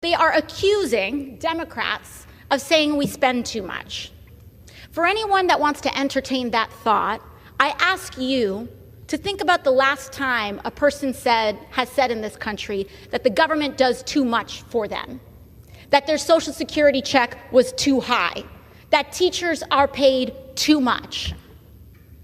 They are accusing Democrats of saying we spend too much. For anyone that wants to entertain that thought, I ask you to think about the last time a person has said in this country that the government does too much for them, that their Social Security check was too high, that teachers are paid too much.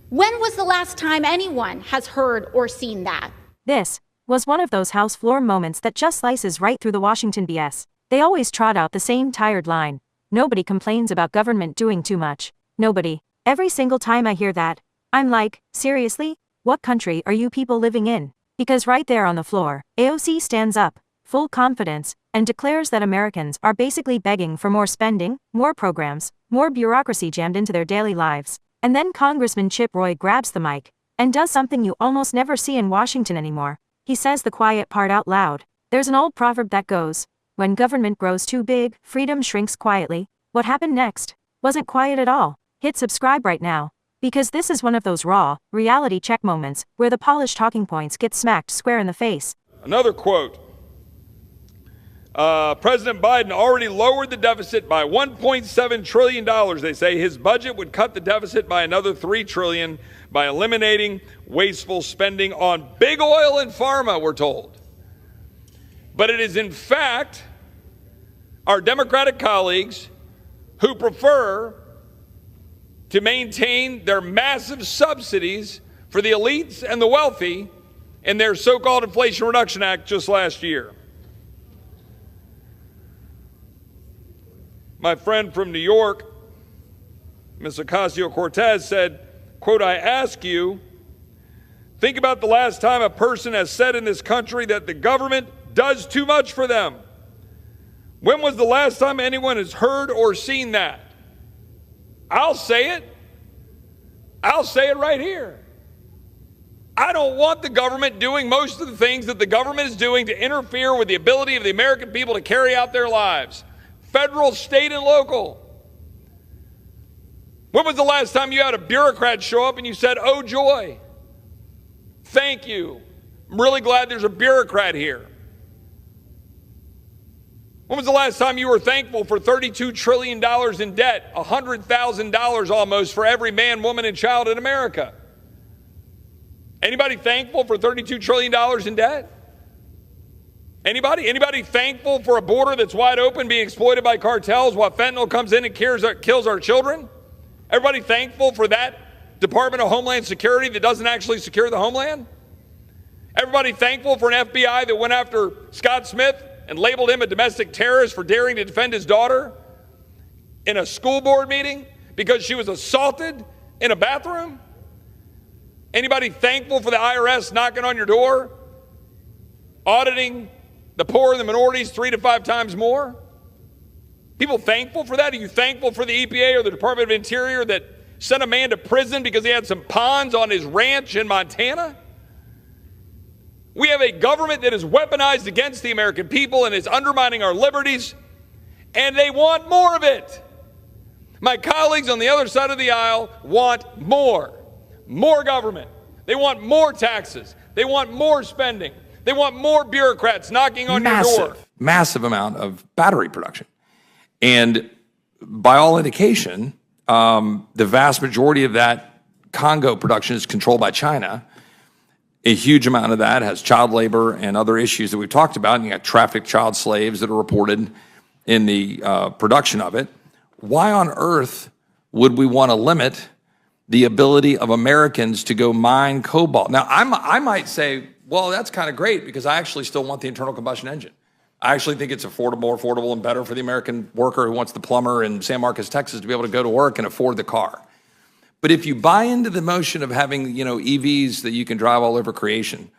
When was the last time anyone has heard or seen that? This was one of those House floor moments that just slices right through the Washington BS. They always trot out the same tired line. Nobody complains about government doing too much. Nobody. Every single time I hear that, I'm like, seriously? What country are you people living in? Because right there on the floor, AOC stands up, full confidence, and declares that Americans are basically begging for more spending, more programs, more bureaucracy jammed into their daily lives. And then Congressman Chip Roy grabs the mic and does something you almost never see in Washington anymore. He says the quiet part out loud. There's an old proverb that goes, when government grows too big, freedom shrinks quietly. What happened next? Wasn't quiet at all. Hit subscribe right now. Because this is one of those raw, reality check moments where the polished talking points get smacked square in the face. Another quote. President Biden already lowered the deficit by $1.7 trillion. They say his budget would cut the deficit by another $3 trillion by eliminating wasteful spending on big oil and pharma, we're told. But it is in fact our Democratic colleagues who prefer to maintain their massive subsidies for the elites and the wealthy in their so-called Inflation Reduction Act just last year. My friend from New York, Ms. Ocasio-Cortez, said, quote, I ask you, think about the last time a person has said in this country that the government does too much for them. When was the last time anyone has heard or seen that? I'll say it. I'll say it right here. I don't want the government doing most of the things that the government is doing to interfere with the ability of the American people to carry out their lives. Federal, state, and local. When was the last time you had a bureaucrat show up and you said, oh joy, thank you, I'm really glad there's a bureaucrat here? When was the last time you were thankful for $32 trillion in debt, $100,000 almost for every man, woman, and child in America? Anybody thankful for $32 trillion in debt? Anybody? Anybody thankful for a border that's wide open being exploited by cartels while fentanyl comes in and kills our children? Everybody thankful for that Department of Homeland Security that doesn't actually secure the homeland? Everybody thankful for an FBI that went after Scott Smith and labeled him a domestic terrorist for daring to defend his daughter in a school board meeting because she was assaulted in a bathroom? Anybody thankful for the IRS knocking on your door, auditing the poor and the minorities 3 to 5 times more? People thankful for that? Are you thankful for the EPA or the Department of Interior that sent a man to prison because he had some ponds on his ranch in Montana? We have a government that is weaponized against the American people and is undermining our liberties, and they want more of it. My colleagues on the other side of the aisle want more government. They want more taxes. They want more spending. They want more bureaucrats knocking on your door. Massive amount of battery production. And by all indication, the vast majority of that Congo production is controlled by China. A huge amount of that has child labor and other issues that we've talked about. And you got trafficked child slaves that are reported in the production of it. Why on earth would we want to limit the ability of Americans to go mine cobalt? Now, I might say, well, that's kind of great because I actually still want the internal combustion engine. I actually think it's more affordable and better for the American worker who wants the plumber in San Marcos, Texas to be able to go to work and afford the car. But if you buy into the motion of having, EVs that you can drive all over creation,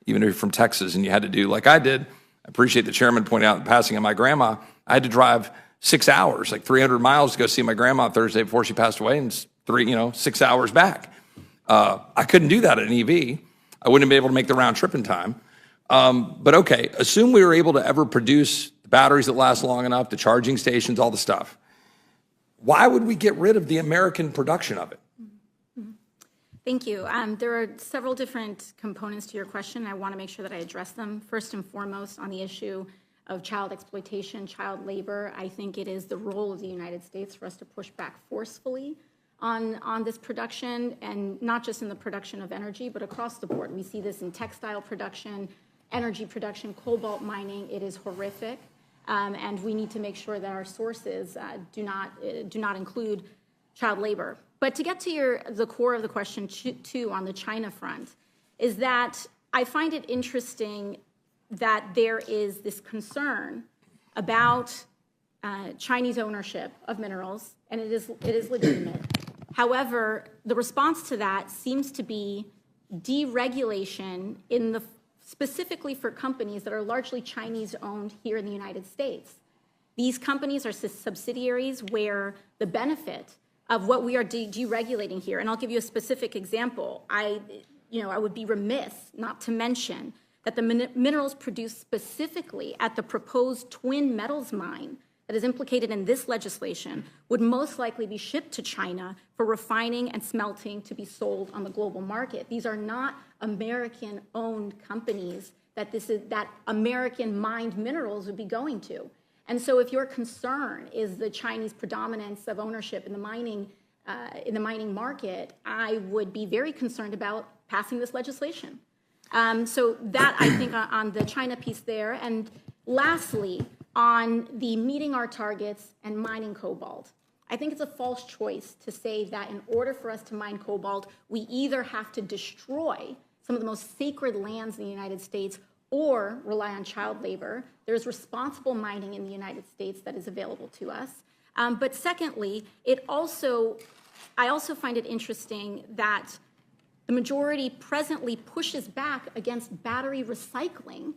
even if you're from Texas and you had to do like I did, I appreciate the chairman pointing out the passing of my grandma. I had to drive 6 hours, like 300 miles to go see my grandma Thursday before she passed away, and 6 hours back. I couldn't do that at an EV. I wouldn't be able to make the round trip in time. But okay, assume we were able to ever produce batteries that last long enough, the charging stations, all the stuff. Why would we get rid of the American production of it? Thank you. There are several different components to your question. I want to make sure that I address them. First and foremost, on the issue of child exploitation, child labor. I think it is the role of the United States for us to push back forcefully on this production, and not just in the production of energy, but across the board. We see this in textile production, energy production, cobalt mining. It is horrific, and we need to make sure that our sources do not include child labor. But to get to the core of the question, too, on the China front, is that I find it interesting that there is this concern about Chinese ownership of minerals, and it is legitimate. However, the response to that seems to be deregulation specifically for companies that are largely Chinese-owned here in the United States. These companies are subsidiaries where the benefit of what we are deregulating here, and I'll give you a specific example. I would be remiss not to mention that the minerals produced specifically at the proposed Twin Metals mine that is implicated in this legislation would most likely be shipped to China for refining and smelting to be sold on the global market. These are not American-owned companies that American mined minerals would be going to. And so if your concern is the Chinese predominance of ownership in the mining market, I would be very concerned about passing this legislation. So that, I think, on the China piece there. And lastly, on the meeting our targets and mining cobalt. I think it's a false choice to say that in order for us to mine cobalt, we either have to destroy some of the most sacred lands in the United States or rely on child labor. There's responsible mining in the United States that is available to us. But secondly, I also find it interesting that the majority presently pushes back against battery recycling,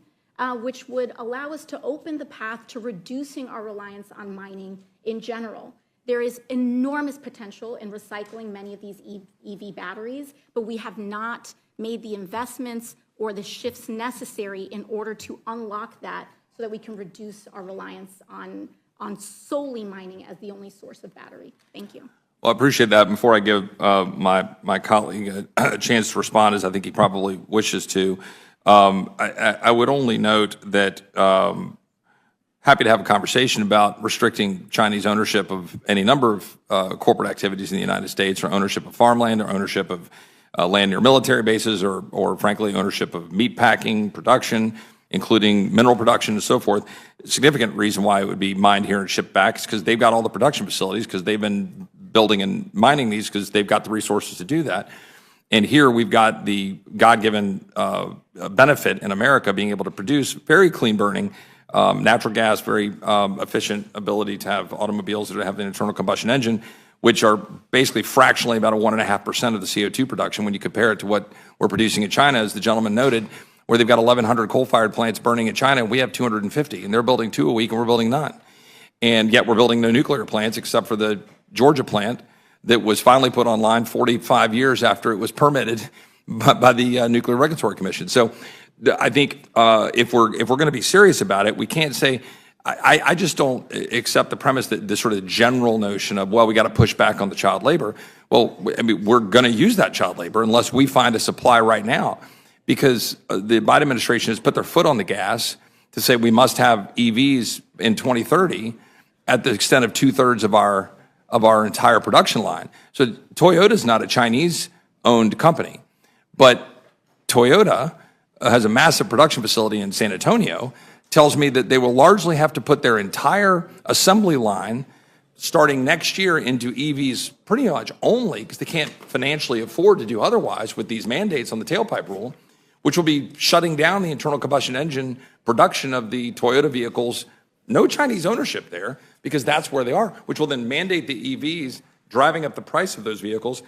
which would allow us to open the path to reducing our reliance on mining in general. There is enormous potential in recycling many of these EV batteries, but we have not made the investments or the shifts necessary in order to unlock that so that we can reduce our reliance on solely mining as the only source of battery. Thank you. Well, I appreciate that. Before I give my colleague a chance to respond, as I think he probably wishes to, I would only note that happy to have a conversation about restricting Chinese ownership of any number of corporate activities in the United States, or ownership of farmland, or ownership of land near military bases, or frankly, ownership of meat packing, production, including mineral production and so forth. A significant reason why it would be mined here and shipped back is because they've got all the production facilities, because they've been building and mining these, because they've got the resources to do that. And here we've got the God-given benefit in America being able to produce very clean burning natural gas, very efficient ability to have automobiles that have an internal combustion engine, which are basically fractionally about 1.5% of the CO2 production when you compare it to what we're producing in China, as the gentleman noted, where they've got 1,100 coal-fired plants burning in China, and we have 250, and they're building 2 a week, and we're building none. And yet we're building no nuclear plants except for the Georgia plant that was finally put online 45 years after it was permitted by the Nuclear Regulatory Commission. So I think if we're going to be serious about it, we can't say, I just don't accept the premise that this sort of general notion of, well, we got to push back on the child labor. Well, I mean, we're going to use that child labor unless we find a supply right now, because the Biden administration has put their foot on the gas to say we must have EVs in 2030 at the extent of 2/3 of our entire production line. So Toyota is not a Chinese-owned company, but Toyota has a massive production facility in San Antonio. Tells me that they will largely have to put their entire assembly line starting next year into EVs pretty much only, because they can't financially afford to do otherwise with these mandates on the tailpipe rule, which will be shutting down the internal combustion engine production of the Toyota vehicles. No Chinese ownership there, because that's where they are, which will then mandate the EVs, driving up the price of those vehicles.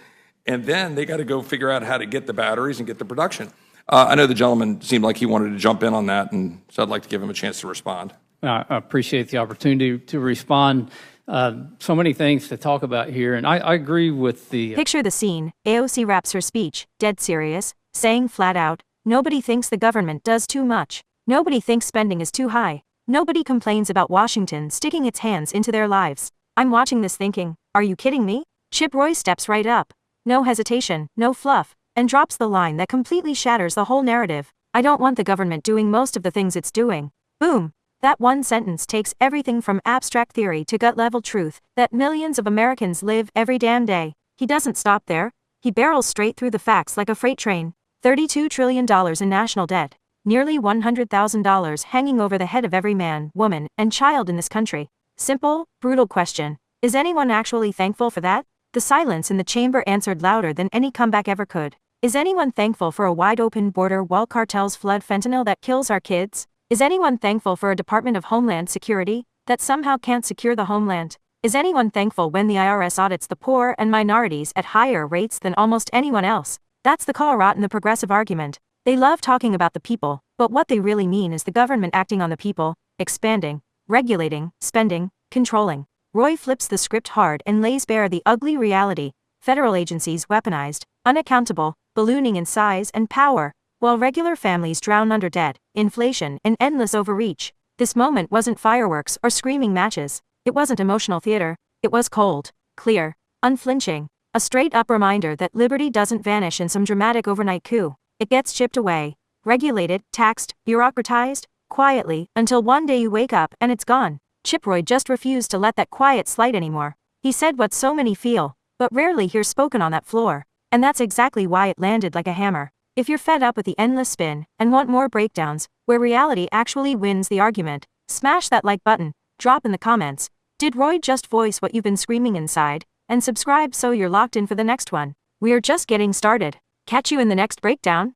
And then they got to go figure out how to get the batteries and get the production. I know the gentleman seemed like he wanted to jump in on that, and so I'd like to give him a chance to respond. I appreciate the opportunity to respond. So many things to talk about here, and I agree with the... Picture the scene. AOC wraps her speech, dead serious, saying flat out, nobody thinks the government does too much. Nobody thinks spending is too high. Nobody complains about Washington sticking its hands into their lives. I'm watching this thinking, are you kidding me? Chip Roy steps right up. No hesitation, no fluff, and drops the line that completely shatters the whole narrative. I don't want the government doing most of the things it's doing. Boom. That one sentence takes everything from abstract theory to gut-level truth that millions of Americans live every damn day. He doesn't stop there. He barrels straight through the facts like a freight train. $32 trillion in national debt. Nearly $100,000 hanging over the head of every man, woman, and child in this country. Simple, brutal question. Is anyone actually thankful for that? The silence in the chamber answered louder than any comeback ever could. Is anyone thankful for a wide-open border while cartels flood fentanyl that kills our kids? Is anyone thankful for a Department of Homeland Security that somehow can't secure the homeland? Is anyone thankful when the IRS audits the poor and minorities at higher rates than almost anyone else? That's the call in the progressive argument. They love talking about the people, but what they really mean is the government acting on the people, expanding, regulating, spending, controlling. Roy flips the script hard and lays bare the ugly reality. Federal agencies weaponized, unaccountable, ballooning in size and power, while regular families drown under debt, inflation, and endless overreach. This moment wasn't fireworks or screaming matches. It wasn't emotional theater. It was cold, clear, unflinching. A straight-up reminder that liberty doesn't vanish in some dramatic overnight coup. It gets chipped away, regulated, taxed, bureaucratized, quietly, until one day you wake up and it's gone. Chip Roy just refused to let that quiet slide anymore. He said what so many feel, but rarely hear spoken on that floor. And that's exactly why it landed like a hammer. If you're fed up with the endless spin and want more breakdowns, where reality actually wins the argument, smash that like button, drop in the comments, did Roy just voice what you've been screaming inside? And subscribe so you're locked in for the next one. We're just getting started. Catch you in the next breakdown.